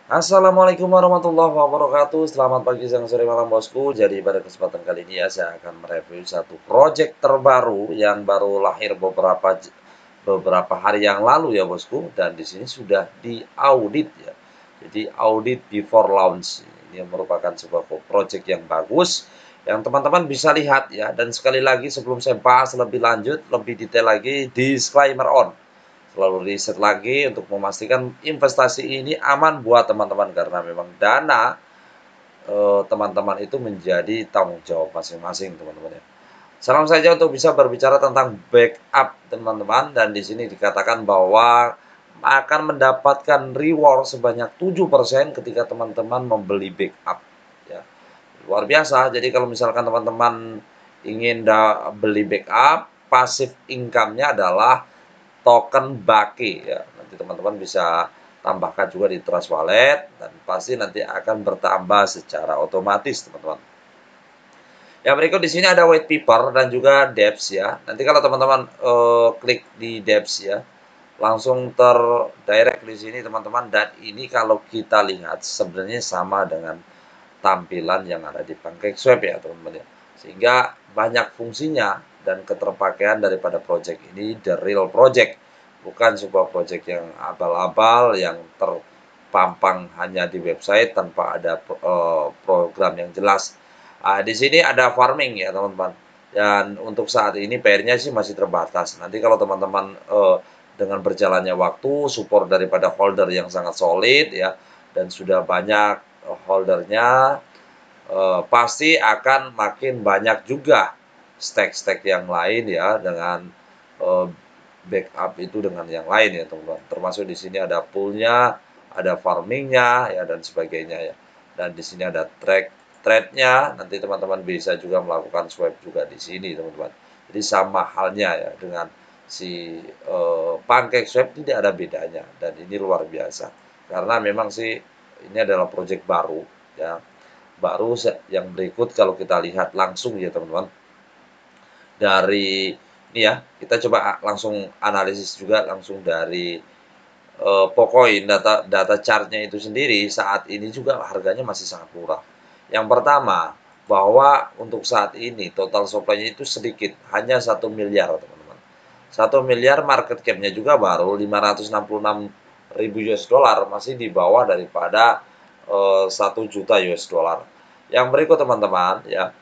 Assalamualaikum warahmatullahi wabarakatuh. Selamat pagi, siang, sore, malam bosku. Jadi pada kesempatan kali ini ya saya akan mereview satu project terbaru yang baru lahir beberapa hari yang lalu ya bosku. Dan di sini sudah diaudit ya. Jadi audit before launch. Ini merupakan sebuah project yang bagus yang teman-teman bisa lihat ya. Dan sekali lagi sebelum saya bahas lebih lanjut, lebih detail lagi, disclaimer on. Selalu riset lagi untuk memastikan investasi ini aman buat teman-teman karena memang dana teman-teman itu menjadi tanggung jawab masing-masing teman-teman ya. Salam saja untuk bisa berbicara tentang backup teman-teman, dan di sini dikatakan bahwa akan mendapatkan reward sebanyak 7% ketika teman-teman membeli backup ya. Luar biasa. Jadi kalau misalkan teman-teman ingin beli backup, passive income-nya adalah token Bake ya. Nanti teman-teman bisa tambahkan juga di Trust Wallet dan pasti nanti akan bertambah secara otomatis, teman-teman. Yang berikut di sini ada white paper dan juga dApps ya. Nanti kalau teman-teman klik di dApps ya, langsung terdirect di sini teman-teman, dan ini kalau kita lihat sebenarnya sama dengan tampilan yang ada di PancakeSwap ya teman-teman ya. Sehingga banyak fungsinya dan keterpakaian daripada project ini the real project, bukan sebuah project yang abal-abal yang terpampang hanya di website tanpa ada program yang jelas. Di sini ada farming ya teman-teman. Dan untuk saat ini PR-nya sih masih terbatas. Nanti kalau teman-teman dengan berjalannya waktu, support daripada holder yang sangat solid ya, dan sudah banyak holdernya, pasti akan makin banyak juga stack-stack yang lain ya dengan backup itu dengan yang lain ya teman-teman. Termasuk di sini ada poolnya, ada farmingnya ya dan sebagainya ya. Dan di sini ada trade-nya. Nanti teman-teman bisa juga melakukan swipe juga di sini teman-teman. Jadi sama halnya ya dengan si PancakeSwap, tidak ada bedanya, dan ini luar biasa karena memang sih ini adalah project baru ya. Baru yang berikut kalau kita lihat langsung ya teman-teman, dari ini ya, kita coba langsung analisis juga langsung dari Pocoin, data chartnya itu sendiri saat ini juga harganya masih sangat murah. Yang pertama, bahwa untuk saat ini total supply-nya itu sedikit, hanya 1 miliar teman-teman. 1 miliar, market cap-nya juga baru 566.000 US dollar, masih di bawah daripada 1 juta US dollar. Yang berikut teman-teman ya,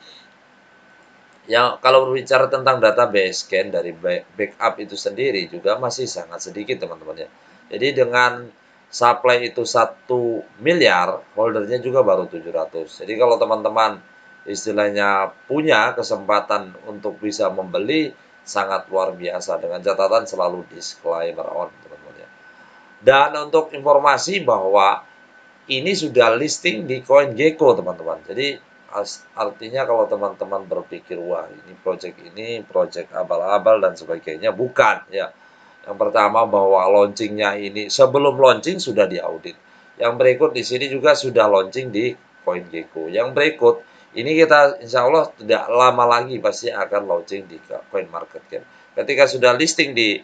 yang kalau berbicara tentang database scan dari backup itu sendiri juga masih sangat sedikit teman-teman ya. Jadi dengan supply itu 1 miliar, holdernya juga baru 700. Jadi kalau teman-teman istilahnya punya kesempatan untuk bisa membeli, sangat luar biasa, dengan catatan selalu disclaimer on teman-teman ya. Dan untuk informasi bahwa ini sudah listing di CoinGecko teman-teman. Jadi artinya kalau teman-teman berpikir wah ini project abal-abal dan sebagainya, bukan ya. Yang pertama bahwa launchingnya ini sebelum launching sudah diaudit. Yang berikut di sini juga sudah launching di CoinGecko. Yang berikut ini kita insya Allah tidak lama lagi pasti akan launching di CoinMarketCap. Ketika sudah listing di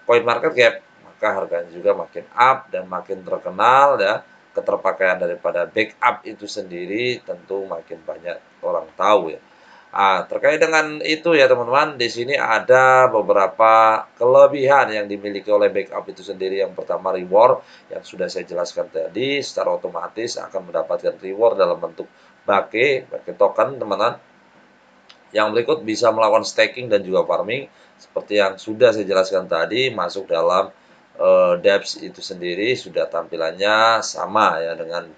CoinMarketCap, maka harganya juga makin up dan makin terkenal ya. Keterpakaian daripada backup itu sendiri tentu makin banyak orang tahu ya. Terkait dengan itu ya teman-teman, di sini ada beberapa kelebihan yang dimiliki oleh backup itu sendiri. Yang pertama, reward yang sudah saya jelaskan tadi, secara otomatis akan mendapatkan reward dalam bentuk Bake token teman-teman. Yang berikut bisa melakukan staking dan juga farming seperti yang sudah saya jelaskan tadi, masuk dalam dApps itu sendiri sudah tampilannya sama ya dengan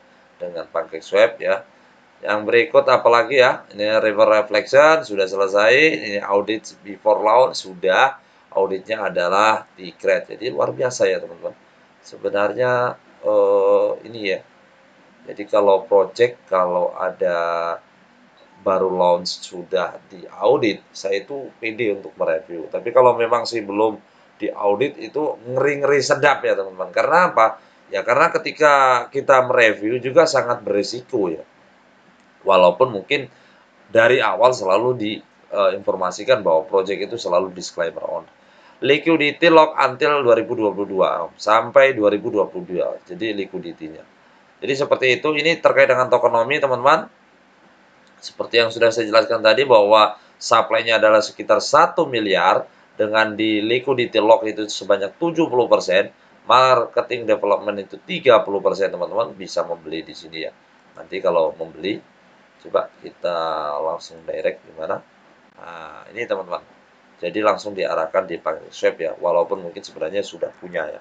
PancakeSwap ya. Yang berikut apalagi ya, ini river reflection sudah selesai, ini audit before launch sudah, auditnya adalah di create. Jadi luar biasa ya teman-teman. Sebenarnya ini ya, jadi kalau project kalau ada baru launch sudah diaudit, saya itu pede untuk mereview. Tapi kalau memang sih belum diaudit itu ngeri-ngeri sedap ya teman-teman. Karena apa? Ya karena ketika kita mereview juga sangat berisiko ya. Walaupun mungkin dari awal selalu diinformasikan bahwa project itu selalu disclaimer on. Liquidity lock until 2022 sampai 2022. Jadi liquidity-nya. Jadi seperti itu, ini terkait dengan tokenomics teman-teman. Seperti yang sudah saya jelaskan tadi bahwa supply-nya adalah sekitar 1 miliar dengan di liquidity lock itu sebanyak 70%, marketing development itu 30% teman-teman bisa membeli di sini ya. Nanti kalau membeli, coba kita langsung direct gimana. Nah, ini teman-teman. Jadi langsung diarahkan di swap ya, walaupun mungkin sebenarnya sudah punya ya.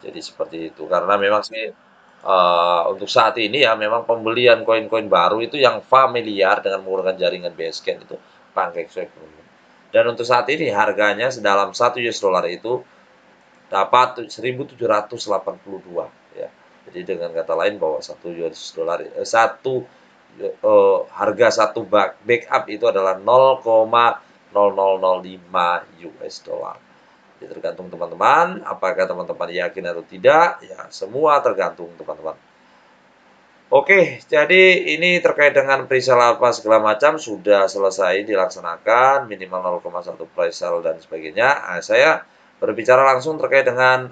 Jadi seperti itu. Karena memang sih untuk saat ini ya memang pembelian koin-koin baru itu yang familiar dengan menggunakan jaringan Basecamp itu PancakeSwap. Dan untuk saat ini harganya sedalam 1 US dollar itu dapat 1.782 ya. Jadi dengan kata lain bahwa 1 US dollar harga satu backup itu adalah 0,0005 US dollar. Jadi tergantung teman-teman, apakah teman-teman yakin atau tidak, ya semua tergantung teman-teman. Oke, jadi ini terkait dengan presale apa segala macam sudah selesai dilaksanakan, minimal 0,1 presale dan sebagainya. Nah, saya berbicara langsung terkait dengan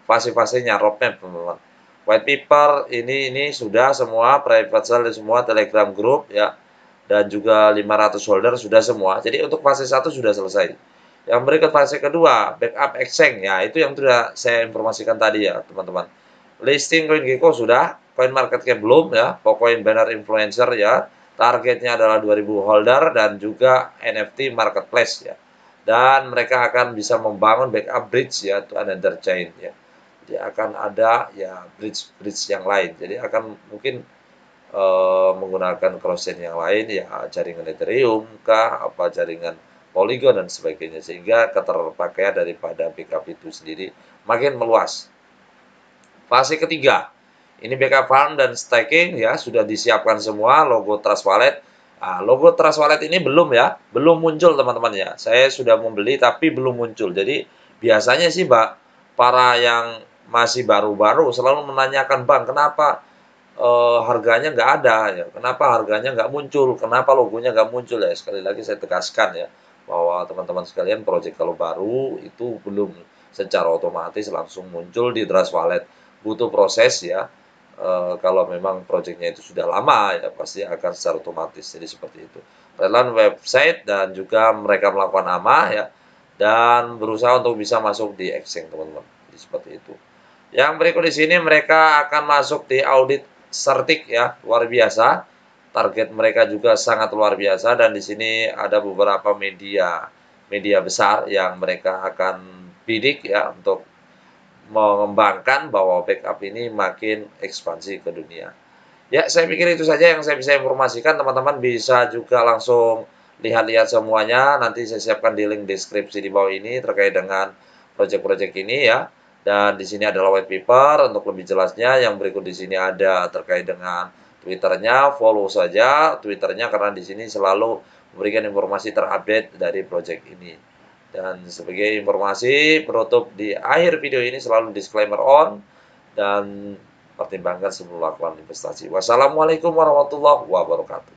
fase-fasenya, roadmap teman-teman. White paper ini sudah semua, private sale semua, Telegram group ya, dan juga 500 holder sudah semua. Jadi untuk fase 1 sudah selesai. Yang berikut fase kedua, backup exchange ya, itu yang sudah saya informasikan tadi ya, teman-teman. Listing CoinGecko sudah, Coin Market Cap belum ya, Pokcoin Banner Influencer ya. Targetnya adalah 2000 holder dan juga NFT marketplace ya. Dan mereka akan bisa membangun backup bridge ya, to another chain ya. Jadi akan ada ya bridge yang lain. Jadi akan mungkin menggunakan cross-chain yang lain ya, jaringan Ethereum kah, apa jaringan Polygon dan sebagainya, sehingga keterpakaian daripada backup itu sendiri makin meluas. Fase ketiga, ini backup farm dan staking ya sudah disiapkan semua, logo Trust Wallet. Nah, logo Trust Wallet ini belum ya, belum muncul teman-teman ya. Saya sudah membeli tapi belum muncul. Jadi biasanya sih para yang masih baru-baru selalu menanyakan, Bang, kenapa harganya nggak ada ya, kenapa harganya nggak muncul, kenapa logonya nggak muncul ya. Sekali lagi saya tegaskan ya, bahwa teman-teman sekalian project kalau baru itu belum secara otomatis langsung muncul di Trust Wallet, butuh proses ya. Kalau memang projectnya itu sudah lama ya pasti akan secara otomatis, jadi seperti itu. Relevan website dan juga mereka melakukan amal ya, dan berusaha untuk bisa masuk di exchange teman-teman, jadi seperti itu. Yang berikut di sini mereka akan masuk di audit Certik ya, luar biasa. Target mereka juga sangat luar biasa dan di sini ada beberapa media besar yang mereka akan bidik ya untuk mengembangkan bahwa backup ini makin ekspansi ke dunia. Ya, saya pikir itu saja yang saya bisa informasikan. Teman-teman bisa juga langsung lihat-lihat semuanya. Nanti saya siapkan di link deskripsi di bawah ini terkait dengan proyek-proyek ini ya. Dan di sini adalah white paper untuk lebih jelasnya. Yang berikut di sini ada terkait dengan Twitternya. Follow saja Twitternya karena di sini selalu memberikan informasi terupdate dari proyek ini. Dan sebagai informasi penutup di akhir video ini selalu disclaimer on dan pertimbangkan sebelum melakukan investasi. Wassalamualaikum warahmatullahi wabarakatuh.